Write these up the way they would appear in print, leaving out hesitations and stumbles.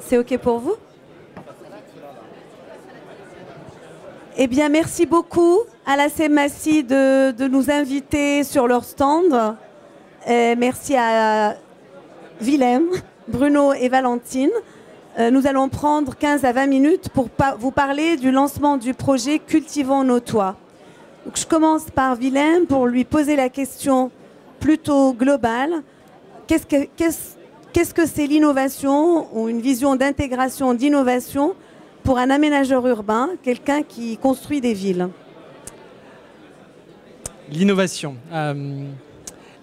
C'est OK pour vous? Eh bien, merci beaucoup à la CMACI de nous inviter sur leur stand. Merci à Willem, Bruno et Valentine. Nous allons prendre 15 à 20 minutes pour vous parler du lancement du projet Cultivons nos toits. Donc, je commence par Willem pour lui poser la question plutôt globale. Qu'est-ce que c'est l'innovation ou une vision d'intégration d'innovation pour un aménageur urbain, quelqu'un qui construit des villes? L'innovation.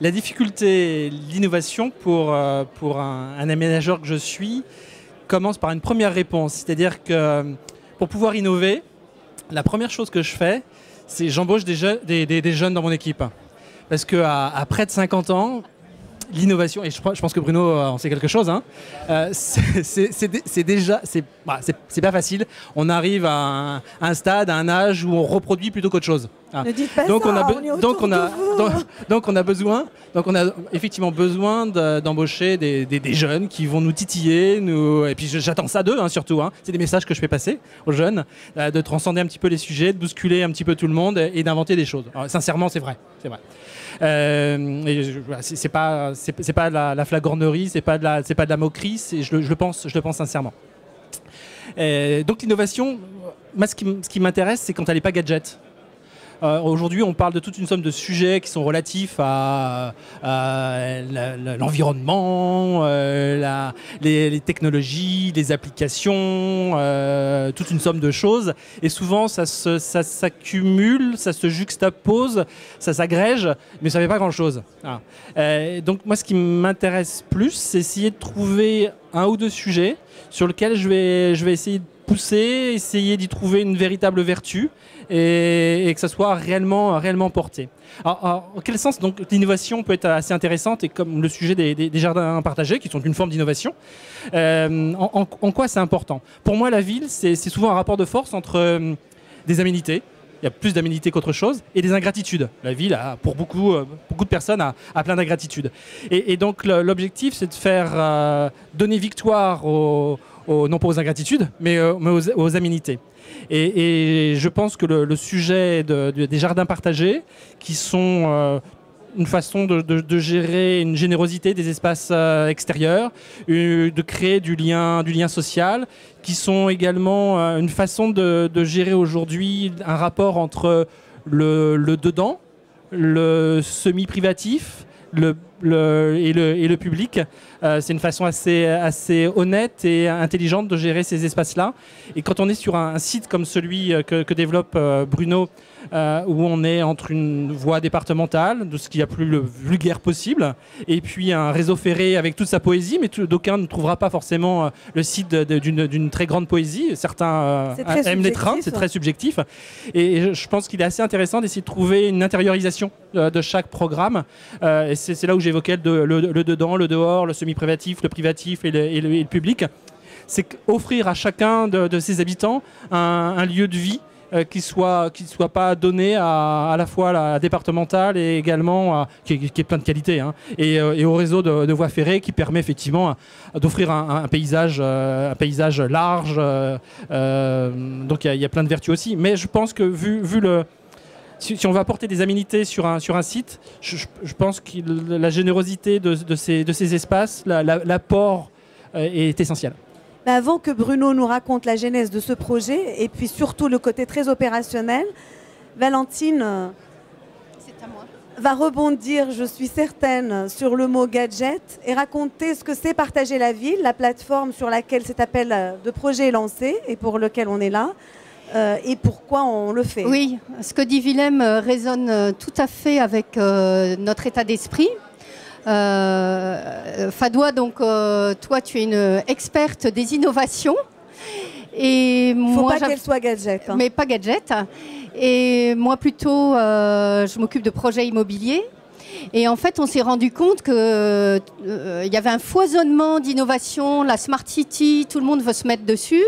La difficulté, l'innovation pour un aménageur que je suis commence par une première réponse. C'est-à-dire que pour pouvoir innover, la première chose que je fais, c'est j'embauche des jeunes dans mon équipe. Parce qu'à près de 50 ans, l'innovation, et je pense que Bruno en sait quelque chose, hein, c'est déjà, c'est pas facile. On arrive à un stade, à un âge où on reproduit plutôt qu'autre chose. Ne dites pas donc ça, on a effectivement besoin d'embaucher des jeunes qui vont nous titiller, et puis j'attends ça d'eux, hein, surtout. Hein. C'est des messages que je fais passer aux jeunes, de transcender un petit peu les sujets, de bousculer un petit peu tout le monde et d'inventer des choses. Alors, sincèrement, c'est vrai. C'est pas la flagornerie, c'est pas de la moquerie, je le pense sincèrement. Donc l'innovation, moi ce qui m'intéresse, c'est quand elle n'est pas gadget. Aujourd'hui, on parle de toute une somme de sujets qui sont relatifs à l'environnement, les technologies, les applications, toute une somme de choses. Et souvent, ça s'accumule, ça se juxtapose, ça s'agrège, mais ça ne fait pas grand-chose. Donc moi, ce qui m'intéresse plus, c'est essayer de trouver un ou deux sujets sur lesquels je vais essayer de pousser, essayer d'y trouver une véritable vertu et que ça soit réellement porté. Alors, en quel sens donc l'innovation peut être assez intéressante, et comme le sujet des jardins partagés qui sont une forme d'innovation, en quoi c'est important? Pour moi, la ville, c'est souvent un rapport de force entre des aménités. Il y a plus d'aménités qu'autre chose, et des ingratitudes. La ville, pour beaucoup de personnes, a plein d'ingratitudes. Et donc l'objectif, c'est de faire donner victoire non pas aux ingratitudes, mais aux aménités. Et je pense que le sujet des jardins partagés, qui sont une façon de gérer une générosité des espaces extérieurs, de créer du lien social, qui sont également une façon de gérer aujourd'hui un rapport entre le dedans, le semi-privatif, et le public. C'est une façon assez honnête et intelligente de gérer ces espaces-là. Et quand on est sur un site comme celui que développe Bruno, où on est entre une voie départementale, de ce qu'il y a plus le vulgaire possible, et puis un réseau ferré avec toute sa poésie, mais d'aucuns ne trouvera pas forcément le site d'une très grande poésie. Certains aiment les trains, c'est très subjectif. Et je pense qu'il est assez intéressant d'essayer de trouver une intériorisation de chaque programme. Et c'est là où j'évoquais le dedans, le dehors, le semi-privatif, le privatif et le public. C'est offrir à chacun de ses habitants un lieu de vie qui soit pas donné à la fois la départementale et également qui est plein de qualité, hein, et au réseau de voies ferrées qui permet effectivement d'offrir un paysage large. Donc il y a plein de vertus aussi. Mais je pense que vu le si on va apporter des aménités sur un site, je pense que la générosité de ces espaces, l'apport est essentiel. Avant que Bruno nous raconte la genèse de ce projet et puis surtout le côté très opérationnel, Valentine va rebondir, je suis certaine, sur le mot gadget et raconter ce que c'est Partager la ville, la plateforme sur laquelle cet appel de projet est lancé et pour lequel on est là. Et pourquoi on le fait. Oui, ce que dit Willem résonne tout à fait avec notre état d'esprit. Fadoua, donc toi tu es une experte des innovations. Il ne faut pas qu'elle soit gadget. Hein. Mais pas gadget. Et moi plutôt, je m'occupe de projets immobiliers. Et en fait, on s'est rendu compte qu'il y avait un foisonnement d'innovations, la Smart City, tout le monde veut se mettre dessus.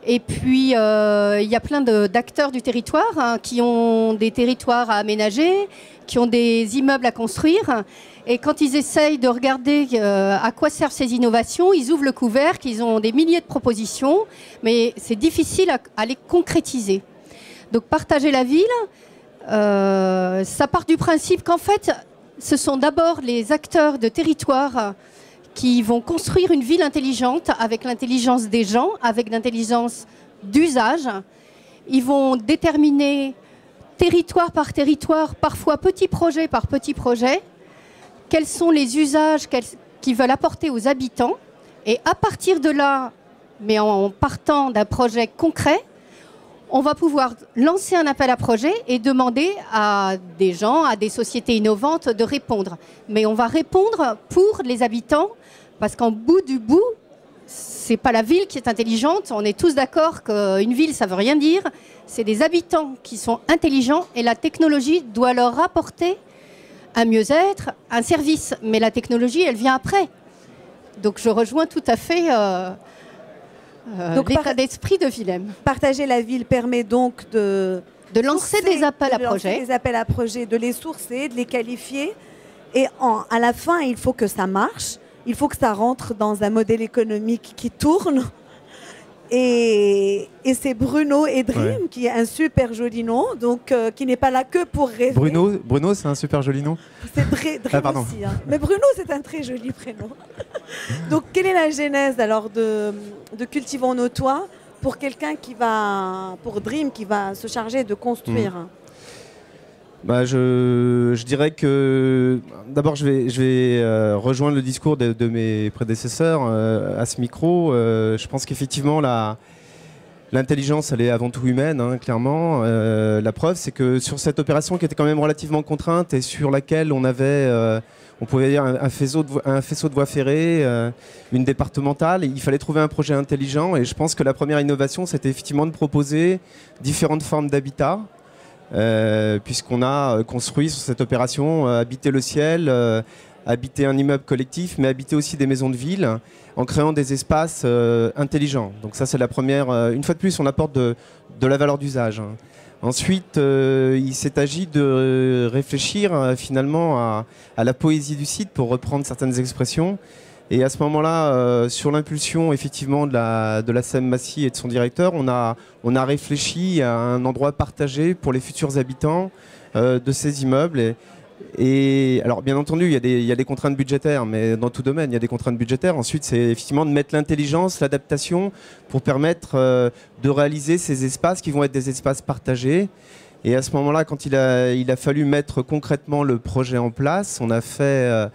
Et puis, il y a plein d'acteurs du territoire qui ont des territoires à aménager, qui ont des immeubles à construire. Et quand ils essayent de regarder à quoi servent ces innovations, ils ouvrent le couvercle, ils ont des milliers de propositions, mais c'est difficile à les concrétiser. Donc partager la ville, ça part du principe qu'en fait, ce sont d'abord les acteurs de territoire qui vont construire une ville intelligente avec l'intelligence des gens, avec l'intelligence d'usage. Ils vont déterminer territoire par territoire, parfois petit projet par petit projet, quels sont les usages qu'ils veulent apporter aux habitants. Et à partir de là, mais en partant d'un projet concret, on va pouvoir lancer un appel à projet et demander à des gens, à des sociétés innovantes de répondre. Mais on va répondre pour les habitants, parce qu'en bout du bout, c'est pas la ville qui est intelligente. On est tous d'accord qu'une ville, ça veut rien dire. C'est des habitants qui sont intelligents et la technologie doit leur apporter un mieux-être, un service. Mais la technologie, elle vient après. Donc je rejoins tout à fait l'état d'esprit de Willem. Partager la ville permet donc de lancer des appels à projets. Des appels à projets, de les sourcer, de les qualifier. Et à la fin, il faut que ça marche. Il faut que ça rentre dans un modèle économique qui tourne. Et c'est Bruno et Dream, qui est un super joli nom, donc qui n'est pas là que pour rêver. Bruno, c'est un super joli nom. C'est Dream aussi. Hein. Mais Bruno, c'est un très joli prénom. Donc, quelle est la genèse alors de Cultivons nos toits pour quelqu'un pour Dream, qui va se charger de construire Bah, je dirais que d'abord je vais rejoindre le discours de mes prédécesseurs à ce micro. Je pense qu'effectivement l'intelligence, elle est avant tout humaine, hein, clairement. La preuve, c'est que sur cette opération qui était quand même relativement contrainte et sur laquelle on avait, on pouvait dire, un faisceau de voies ferrées, une départementale, il fallait trouver un projet intelligent. Et je pense que la première innovation, c'était effectivement de proposer différentes formes d'habitat. Puisqu'on a construit sur cette opération habiter le ciel, habiter un immeuble collectif, mais habiter aussi des maisons de ville en créant des espaces intelligents. Donc ça, c'est la première. Une fois de plus, on apporte de la valeur d'usage. Ensuite, il s'est agi de réfléchir finalement à la poésie du site, pour reprendre certaines expressions. Et à ce moment-là, sur l'impulsion effectivement de la SEM Massy et de son directeur, on a réfléchi à un endroit partagé pour les futurs habitants de ces immeubles. Et alors, bien entendu, il y a des contraintes budgétaires, mais dans tout domaine, il y a des contraintes budgétaires. Ensuite, c'est effectivement de mettre l'intelligence, l'adaptation pour permettre de réaliser ces espaces qui vont être des espaces partagés. Et à ce moment-là, quand il a fallu mettre concrètement le projet en place, on a fait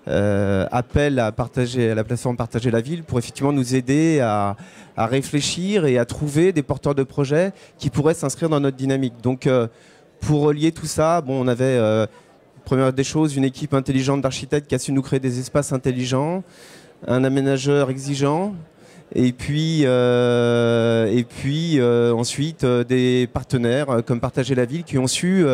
appel à la plateforme Partager la ville pour effectivement nous aider à réfléchir et à trouver des porteurs de projets qui pourraient s'inscrire dans notre dynamique. Donc pour relier tout ça, bon, on avait première des choses, une équipe intelligente d'architectes qui a su nous créer des espaces intelligents, un aménageur exigeant, et puis ensuite des partenaires comme Partager la ville qui ont su,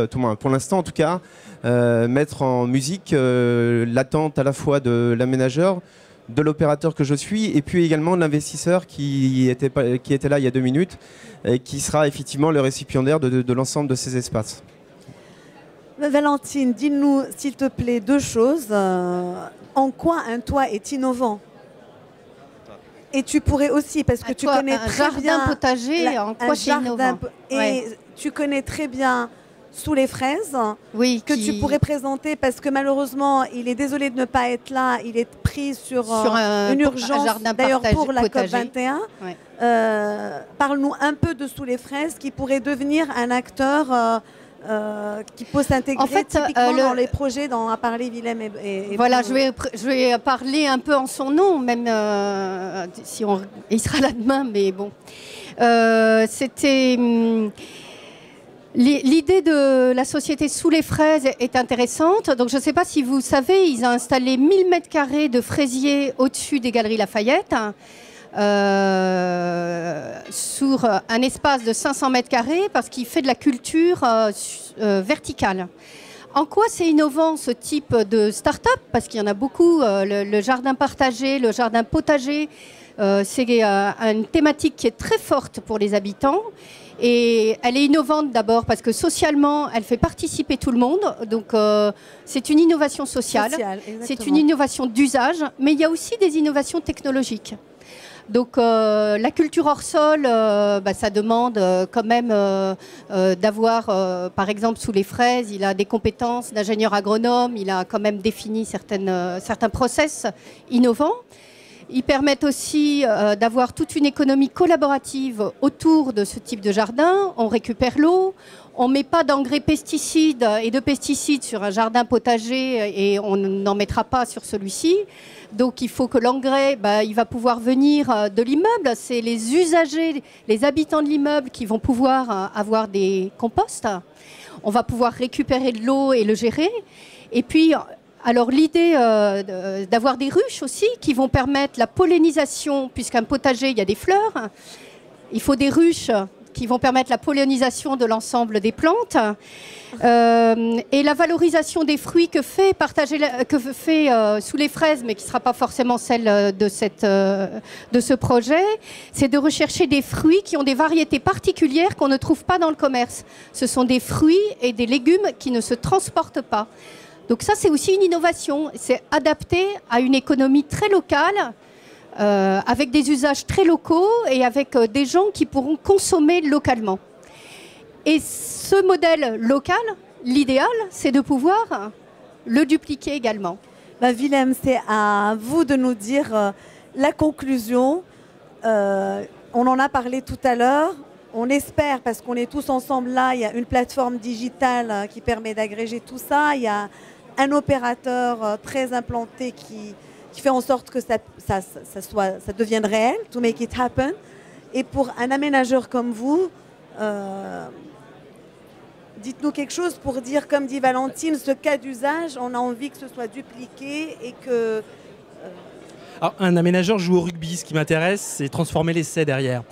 pour l'instant en tout cas, mettre en musique l'attente à la fois de l'aménageur, de l'opérateur que je suis, et puis également de l'investisseur qui était là il y a 2 minutes, et qui sera effectivement le récipiendaire de l'ensemble de ces espaces. Valentine, dis-nous s'il te plaît 2 choses. En quoi un toit est innovant ? Et tu pourrais aussi, parce que tu connais très bien... Un jardin potager, en quoi c'est innovant ? Et tu connais très bien Sous les fraises, oui, que tu pourrais présenter, parce que malheureusement, il est désolé de ne pas être là, il est pris sur une urgence, d'ailleurs pour la COP21. Ouais. Parle-nous un peu de Sous les fraises, qui pourrait devenir un acteur... qui peut s'intégrer typiquement dans les projets dont a parlé Willem et voilà, je vais parler un peu en son nom, même si il sera là demain, mais bon. C'était... L'idée de la société Sous les fraises est intéressante. Donc, je ne sais pas si vous savez, ils ont installé 1000 m² de fraisiers au-dessus des Galeries Lafayette. Sur un espace de 500 m² parce qu'il fait de la culture verticale. En quoi c'est innovant ce type de start-up? Parce qu'il y en a beaucoup, le jardin partagé, le jardin potager, c'est une thématique qui est très forte pour les habitants. Et elle est innovante d'abord parce que socialement, elle fait participer tout le monde. Donc, c'est une innovation sociale. C'est une innovation d'usage, mais il y a aussi des innovations technologiques. Donc, la culture hors sol, ça demande quand même d'avoir, par exemple, sous les fraises, il a des compétences d'ingénieur agronome, il a quand même défini certains process innovants. Ils permettent aussi d'avoir toute une économie collaborative autour de ce type de jardin. On récupère l'eau, on ne met pas d'engrais pesticides et de pesticides sur un jardin potager et on n'en mettra pas sur celui-ci. Donc il faut que l'engrais, il va pouvoir venir de l'immeuble. C'est les usagers, les habitants de l'immeuble qui vont pouvoir avoir des composts. On va pouvoir récupérer de l'eau et le gérer. Et puis... Alors l'idée d'avoir des ruches aussi qui vont permettre la pollinisation, puisqu'un potager, il y a des fleurs. Il faut des ruches qui vont permettre la pollinisation de l'ensemble des plantes. Et la valorisation des fruits que fait sous les fraises, mais qui ne sera pas forcément celle de ce projet, c'est de rechercher des fruits qui ont des variétés particulières qu'on ne trouve pas dans le commerce. Ce sont des fruits et des légumes qui ne se transportent pas. Donc ça, c'est aussi une innovation. C'est adapté à une économie très locale, avec des usages très locaux et avec des gens qui pourront consommer localement. Et ce modèle local, l'idéal, c'est de pouvoir le dupliquer également. Willem, c'est à vous de nous dire la conclusion. On en a parlé tout à l'heure. On espère, parce qu'on est tous ensemble là, il y a une plateforme digitale qui permet d'agréger tout ça. Il y a un opérateur très implanté qui fait en sorte que ça devienne réel, to make it happen. Et pour un aménageur comme vous, dites-nous quelque chose pour dire, comme dit Valentine, ce cas d'usage, on a envie que ce soit dupliqué et que... Alors, un aménageur joue au rugby. Ce qui m'intéresse, c'est transformer l'essai derrière.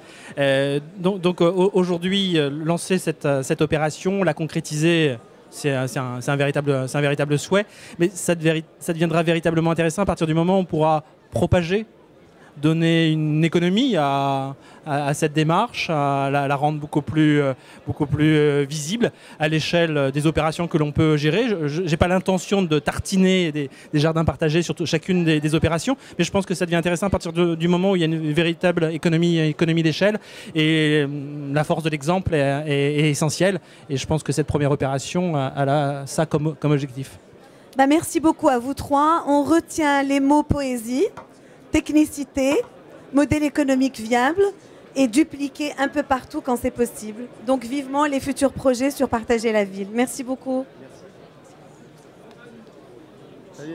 Donc aujourd'hui, lancer cette opération, la concrétiser, c'est un véritable souhait. Mais ça deviendra véritablement intéressant à partir du moment où on pourra propager, donner une économie à cette démarche, à la rendre beaucoup plus visible à l'échelle des opérations que l'on peut gérer. Je n'ai pas l'intention de tartiner des jardins partagés sur chacune des opérations, mais je pense que ça devient intéressant à partir du moment où il y a une véritable économie d'échelle, et la force de l'exemple est essentielle, et je pense que cette première opération a ça comme objectif. Merci beaucoup à vous trois. On retient les mots poésie, technicité, modèle économique viable et dupliquer un peu partout quand c'est possible. Donc vivement les futurs projets sur Partager la ville. Merci beaucoup. Merci.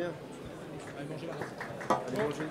Allez manger.